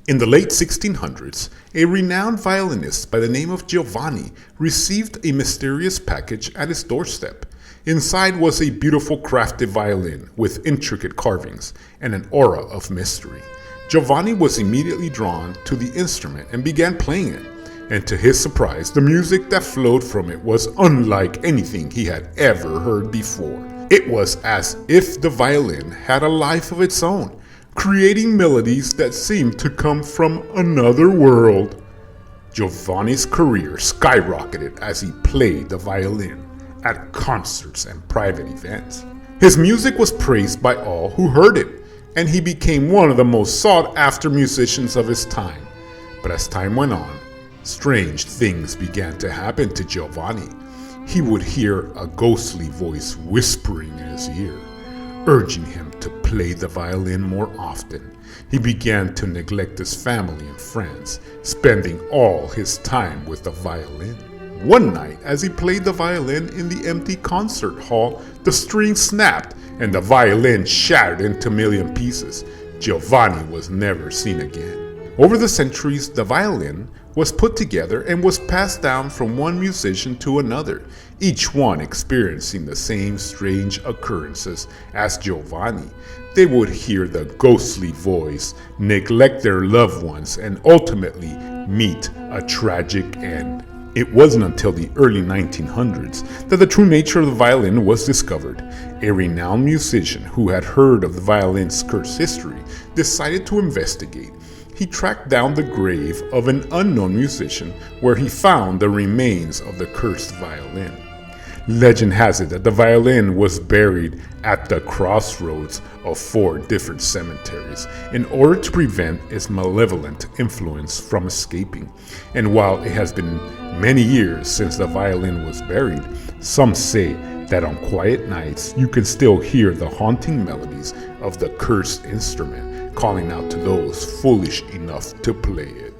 In the late 1600s, a renowned violinist by the name of Giovanni received a mysterious package at his doorstep. Inside was a beautiful crafted violin with intricate carvings and an aura of mystery. Giovanni was immediately drawn to the instrument and began playing it. And to his surprise, the music that flowed from it was unlike anything he had ever heard before. It was as if the violin had a life of its own, creating melodies that seemed to come from another world. Giovanni's career skyrocketed as he played the violin at concerts and private events. His music was praised by all who heard it, and he became one of the most sought-after musicians of his time. But as time went on, strange things began to happen to Giovanni. He would hear a ghostly voice whispering in his ear, urging him to play the violin more often. He began to neglect his family and friends, spending all his time with the violin. One night, as he played the violin in the empty concert hall, the string snapped and the violin shattered into a million pieces. Giovanni was never seen again. Over the centuries, the violin was put together and was passed down from one musician to another, each one experiencing the same strange occurrences as Giovanni. They would hear the ghostly voice, neglect their loved ones, and ultimately meet a tragic end. It wasn't until the early 1900s that the true nature of the violin was discovered. A renowned musician who had heard of the violin's cursed history decided to investigate. He tracked down the grave of an unknown musician where he found the remains of the cursed violin. Legend has it that the violin was buried at the crossroads of 4 different cemeteries in order to prevent its malevolent influence from escaping. And while it has been many years since the violin was buried, some say that on quiet nights you can still hear the haunting melodies of the cursed instrument, calling out to those foolish enough to play it.